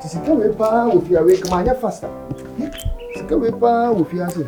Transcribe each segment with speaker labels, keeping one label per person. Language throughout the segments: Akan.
Speaker 1: Sika we pa wo fi awe kama anya faster. Sika we pa wo fi ase.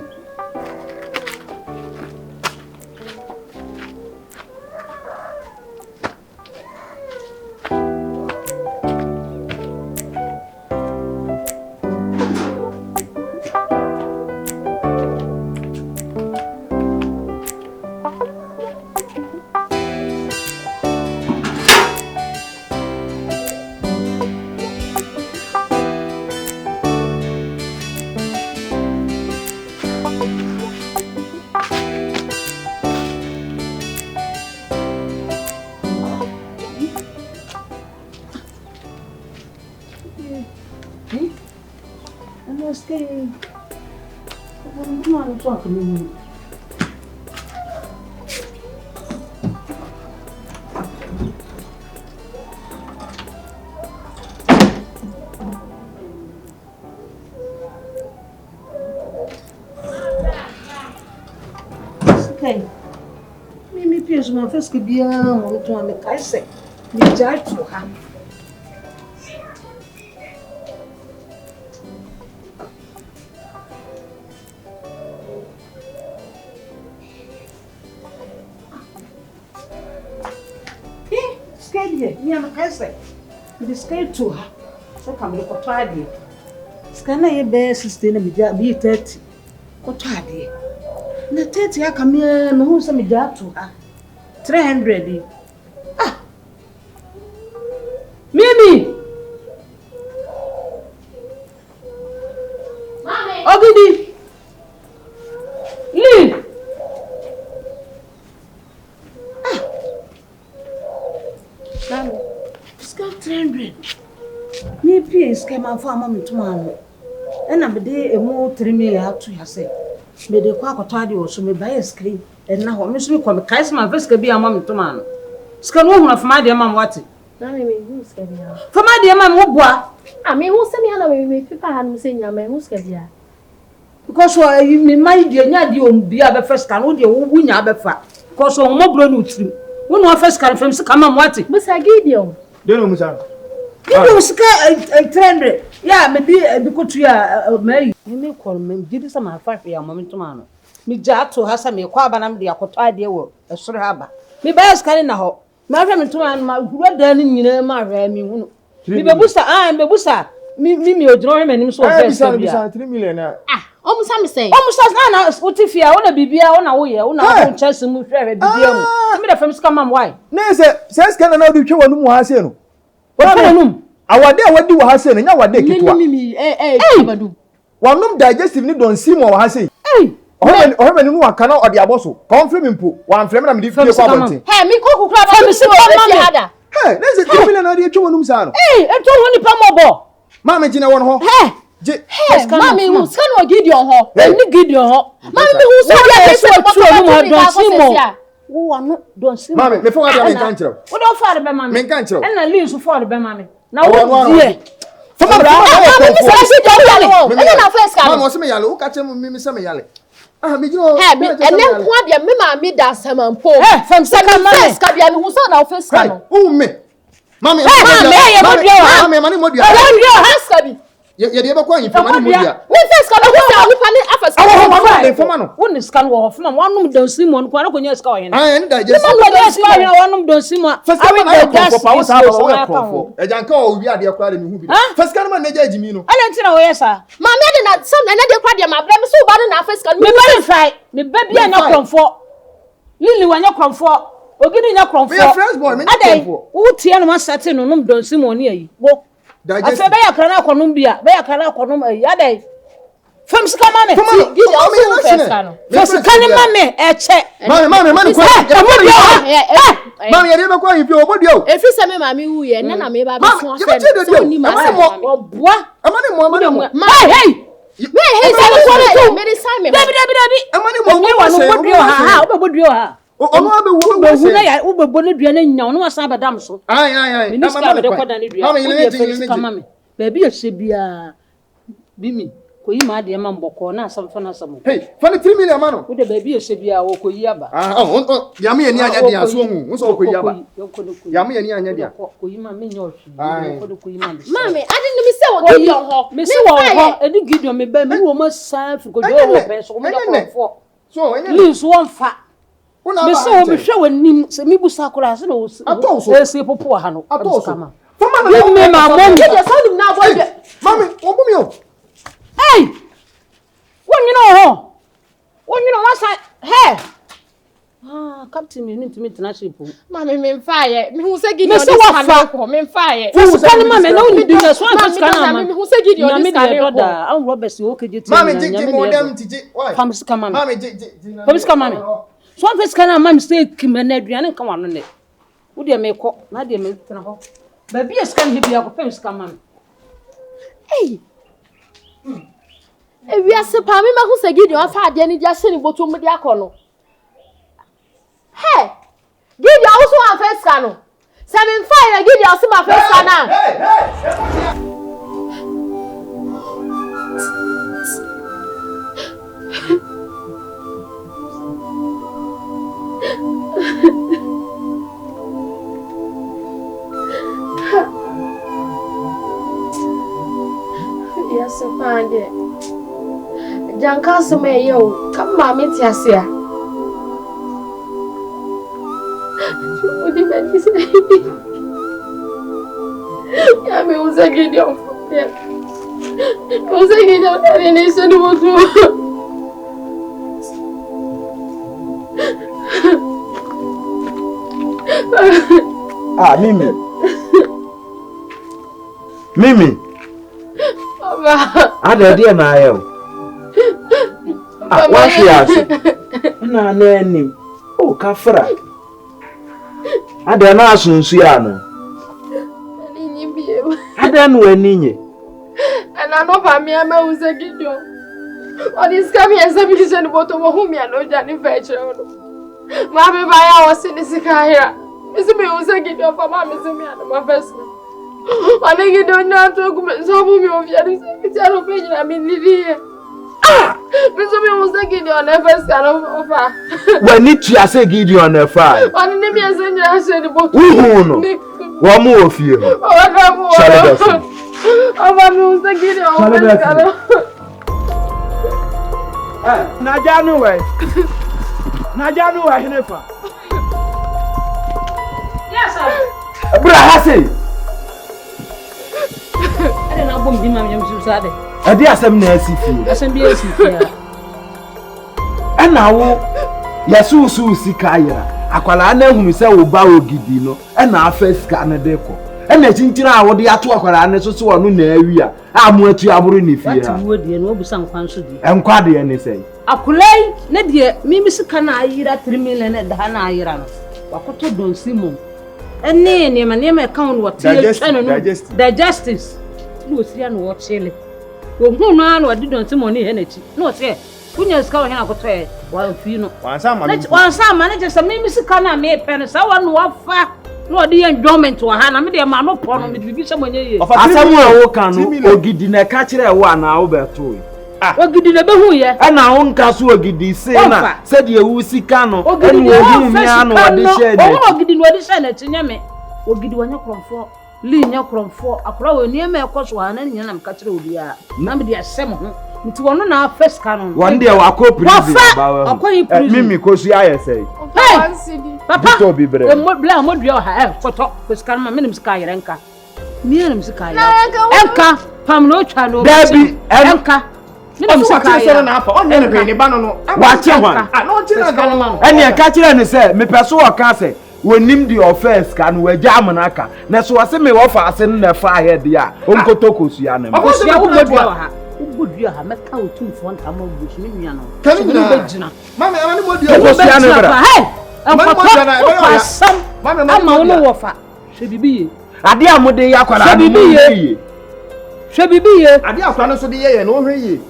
Speaker 2: My first could be on the Kaiser. Me judge to her. Scared here, me and the Kaiser. It is scared to her. So come look at Kwadwo. Scanner your best sister, be 30. Kwadwo. Na 30 I come here, no who's a job to her. 300. Ah! Mimi! Mommy! Ogidi! Lee! Ah! Mommy, it's got 300. Me pay scam and farm mommy tomorrow. And I'm a day a more 3 million out to yourself. Me de kwa Kwadwo so me buy a screen. And now, Miss Wickham, Kais my first could be a mum to man. Scan one of my dear mum, what?
Speaker 3: Who's getting out?
Speaker 2: For my dear mum, what? I mean, who's sending away with people and saying, your man, who's getting out? Because you my dear, you be a first can, would you win a befa? Because on more blown with you. When one first can from come and what? Miss Gideon.
Speaker 1: Don't know,
Speaker 2: you was a trend. Yeah, maybe because you are married. You may call me, give some of 5 year moment to man. Me jato hasa me kwa banam de akotwa de wo esoro haba me ba skane na ho me ahwe me to an ma hura dan nyina ma hwa me hunu me bebusa me bebusa me odro hwe manim so first
Speaker 1: bisa 3 million
Speaker 3: Omusa me say
Speaker 2: omusa na utifia wo na bibia wo na wo ye wo na wo chance mu hwe bibia mu me da fam ska mam why
Speaker 1: na se scan na do twa wanu mu ha se no
Speaker 2: wo num
Speaker 1: awade awadi wo ha se no nya wade kitwa
Speaker 3: abadu
Speaker 1: wanum digestive ni don simo wo ha se Orphan no aka na ode aboso confirm mpo wan frem na me di fie kwa bonte
Speaker 3: me koku kra ba me se ada
Speaker 1: na se 2 million na de twa wonum sa no
Speaker 2: eto woni pa mobo
Speaker 1: mama gina won ho
Speaker 3: mama hu scan o Gideon ho
Speaker 2: ni Gideon ho
Speaker 3: mama me hu so ya so
Speaker 2: twa wonum don simo wo wano don simo
Speaker 1: mama me fo ga me kan kire
Speaker 2: wo don fa de be mama
Speaker 1: me kan kire
Speaker 2: na leave so for de be mama na wo die
Speaker 1: mama
Speaker 3: me se se do yale na first can
Speaker 1: mama o se me yale o ka kire me se me yale me jino
Speaker 3: ene nko abia me ma me da samampo
Speaker 2: fam saka mama
Speaker 3: first ka bia me hu so na first can
Speaker 1: o me mama mama mani modia
Speaker 3: first ka bi
Speaker 1: ye de be kwa yin mani modia
Speaker 3: me first ka be hu nipa ni afas
Speaker 1: ka fama no
Speaker 2: woni scan wo fama wanum don simon ko na ko nya ska wo yen
Speaker 1: ni da je
Speaker 2: ska yen wanum don simon
Speaker 1: first ka na ko pa wo sa ba wo ko Agyanka o wi ade kwa de me hu bi first ka na je ajimi no
Speaker 2: ala ntina wo yesa
Speaker 3: ma me de na some na de kwa de ma bra me so ba na first ka
Speaker 2: me verify me baby anya kromfo lili wanya kromfo ogini nya kromfo
Speaker 1: me friends boy me nya kromfo
Speaker 2: wo tie no ma sate no num don simon ni ayi wo afa be ya kra na konum bia be ya kra na konum ayi adai fam sika mame
Speaker 3: gidi also first can
Speaker 2: first can mame eche
Speaker 1: mame kwa mame yede be kwa yin fi obodio
Speaker 3: efi se me mame wu ye na me ba be fun afa so ni ma
Speaker 2: oboa
Speaker 1: amani mo
Speaker 2: hey
Speaker 3: hey say me dey sign me
Speaker 2: dabi
Speaker 1: amani mo
Speaker 2: wo bodio ha obodio ha
Speaker 1: ono abe wo
Speaker 2: na ya ubebo ne dua na nya ono asan badam so
Speaker 1: ai
Speaker 2: amani ko da ne dua mame yele ne mame
Speaker 3: Baby, you should be
Speaker 2: Bimi, koyi ma de ma mboko na asam fa na asam.
Speaker 1: Hey, fa ni 3 million ma no.
Speaker 2: Wo de ba bi ehye bia wo koyi aba.
Speaker 1: Ya me ani anya dia so hu. Wo so koyi aba. Ya me ani anya dia.
Speaker 2: Koyi ma me nyo hwi. Ko de koyi ma.
Speaker 3: Mami, adi ni mi se wo Gideon ho.
Speaker 2: Me se wo ho, edi Gideon me ba me wo ma san fi ko do wo pe so mo de ko.
Speaker 1: So, enya.
Speaker 2: Please won fa. Me se wo me hwe wanim se me busa kura se no wo. Ese popo ha no.
Speaker 1: Atoso.
Speaker 2: Give me my money.
Speaker 3: Gideon so nim na boy.
Speaker 1: Mami, wo bu mi o.
Speaker 2: Hey! When you know ho. When you know what's hey. Captain me need to meet international people.
Speaker 3: Mami me fire. Me hu se Gideon this can ko. Me fire.
Speaker 2: Fu kan mama no ni dinga so an scan mama.
Speaker 3: Me hu se Gideon this can ko.
Speaker 2: An Robert wo ke jeti.
Speaker 1: Mami jiji modem tiji. Why?
Speaker 2: Pam sika mama.
Speaker 1: Mami jiji.
Speaker 2: Pam sika mama. So an sika na mama say kime na aduane kan wano ne. Wo de me ko, na de me tena ho. Ba bi scan he bia ko pam sika mama.
Speaker 3: Hey. Ewi ase pa me ma hu se Gideon fa ade ni dia se ni boto mu dia ko no. Hey. Gideon also an first scan no. Se me fire Gideon se ma first scan na.
Speaker 1: Hey.
Speaker 3: Yes, Father. Agyanka me yo, come mama tiasia. Odi be say. Ya me usa Gideon. Usa Gideon tani ni se do tu.
Speaker 1: Mimi. Ada dia na ayo. Wa shi aso. Na nim. O kafra. Ada na asunsu ya no.
Speaker 3: Ani bie.
Speaker 1: Ada no aninye.
Speaker 3: Ana no fa me ama usa Gideon. Odi ska me esa bi se ni boto mo hu me no ja ni fa chire no. Ma be ba ya wo se ni sika hira. Isi me usa Gideon fa ma me se me ana ma fes. Ani Gideon na to ku me so bu mi o fi ani se mi taro pe ni na mi livi. Me so me usa Gideon na fes ka no fa.
Speaker 1: We ni tu ase Gideon na fa.
Speaker 3: Ani ni mi ese ni ase ni boto.
Speaker 1: Wu no. Wo mu ofie no.
Speaker 3: Aba mi usa Gideon na fes ka no.
Speaker 1: Najanu we. Najanu we hinefa.
Speaker 2: Yes sir.
Speaker 1: Bra hase.
Speaker 2: Ade na bom di mam yam susa de.
Speaker 1: Ade asem na asifi.
Speaker 2: Asem bi asifi ya.
Speaker 1: Ena wo yesusu sika yira. Akwala na ehunu se wo ba ogidi no. Ena afeska na de ko. Ena chinchira a wo de ato akwala na so so no na awi a. Amu atu aburu ni fie a.
Speaker 2: Wati wo de no obusan kwan so di.
Speaker 1: Enkwa de ne sei.
Speaker 2: Akulai na de mimi sika na ayira 3 million na da na ayira no. Wakoto don simon. Ene ne ma ne ma account what digestis. No sia no what chele. Wo hu no an wadi don simon ne henachi. No se kunya sika wo hena akoto e wa fi no. Wansa ma na je se mimi sika na me pe no sa wa no wafa. No di enjoyment wa ha na me de ma no po no me bibi se monye ye.
Speaker 1: Asamu a wo kan no ogidi na ka kire wo ana wo beto.
Speaker 2: Ogidi na be hu ye.
Speaker 1: Ana wo nka so ogidi se na se de ewu sika no enu obi mi anu odi share de.
Speaker 2: Ogidi no odi share na tinye me. Ogidi wanya kromfo, li nya kromfo, akora we nie me ekoso ha na nya na me ka kire obi a. Na me de asem ho. Nti wono na first canon. One day wa ko prison ba wa. Akwa prison. Mimi ko su aye sei. Papa. To bi bre. Mo bla mo dua ha foto first canon ma menim sika yere nka. Menim sika yere. Enka pam no twa no. Dabi enka. Menim sika yere na afa. Onne ne ni ba no no. Wa che hwan. Ah no che na ga no. Ene e ka kire ne se me peso wo ka se wonim di offense kan we jam na aka. Na so wase me wo fa ase na fa ahead ya. Onkoto su ya na. Obo se wo dua ha. Ubudua ha meka otumfo ntama obusu me nua no. Kani na. Mama amani modua. Obo sia no bra. Hey! Enkoto. Mama wono wo fa. Hwe bibiye. Ade amode ya kwara no bibiye. Hwe bibiye. Ade akwara no so de ye no hwe ye.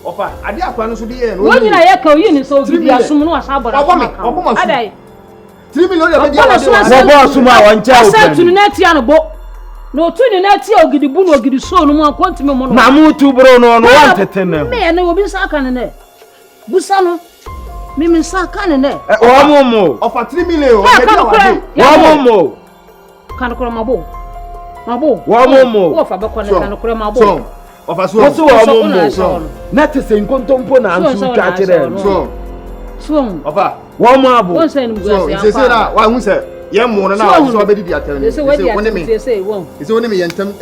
Speaker 2: Ofa, ade akwara no so de ye no. Wo nyina ye ka oyi ni so gidi asum no asa bora. Obo adai. 3 million ya be dia. Wo bo asum a won cha open. Asa tunu na tia no bo. No tuni na ti ogidi bu no ogidi so no mo akonti me mo no.
Speaker 1: Na mu tu bro no no wan tete na.
Speaker 2: Me na obi sa aka ne. Busa no. Me sa aka ne.
Speaker 1: Wa mo.
Speaker 4: Offer 3 million.
Speaker 1: Wa mo.
Speaker 2: Kan ko mabo. Mabo.
Speaker 1: Wa mo.
Speaker 2: Wo fa be ko ne kan ko mabo.
Speaker 4: So. Offer so.
Speaker 1: Wo so wa mo. Na te se nkontompo na antu twa kire.
Speaker 2: So.
Speaker 4: Offer.
Speaker 1: Wa mo abo.
Speaker 2: Won say no
Speaker 4: so
Speaker 2: go
Speaker 4: say na wa hu say ye mo no na wa so obedi di atem.
Speaker 2: Say won me. Say won.
Speaker 4: Say won me yentam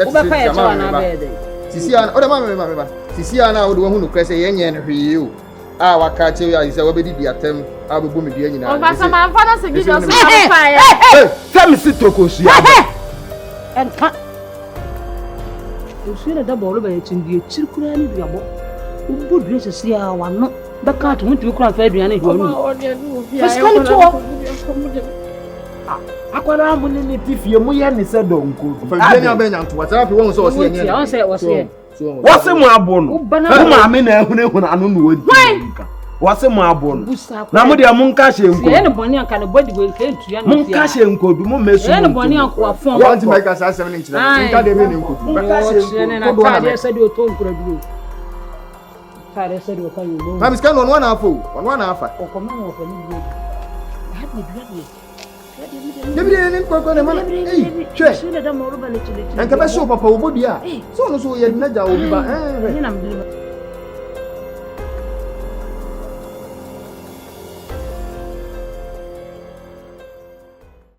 Speaker 4: Sisi ana o de ma me. Sisi ana o de hu no kwese ye nye no hwe o. Ah waka che ya say obedi di atem a bebu me di nyina.
Speaker 3: O ba sama mfa na sigi jo so fa ya.
Speaker 1: Tell me sit tokosu ya.
Speaker 2: And you see the double by chindi chirkura ni biabo. Ubu dress sia wano. Baka to mutu kura fa aduane ho nu. Fiskali to.
Speaker 1: Akwara mu ni tifie mu ye ne se donko.
Speaker 4: Fa bi nya be nya nto wasa fi won so o se nya.
Speaker 2: Won say wose.
Speaker 1: Wose mu abo no. Ma me na ehunu anu no wodi. Wose mu abo no. Na mu de mu nka hye nko.
Speaker 2: Ye ne boni anka ne body we nka ntua
Speaker 1: mu nka hye nkodu mu mesu.
Speaker 2: Ye ne boni anko afon.
Speaker 4: Wanti make us say 7 inch na. Nka de me ne nkodu.
Speaker 2: Nka hye nko. Na ka say de oto nkura duro. Kare say de o kan yo.
Speaker 4: Ma miska no na afo. Ono na afa.
Speaker 2: O ko ma wo fa ni duro. Ha de duro.
Speaker 4: Debi ne nkoko ne mana. Hwe.
Speaker 2: Shule da mo ruba ne chile.
Speaker 4: Enka be so papa obodi a. So no so ye na ja obi ba.
Speaker 2: Ni na mdile.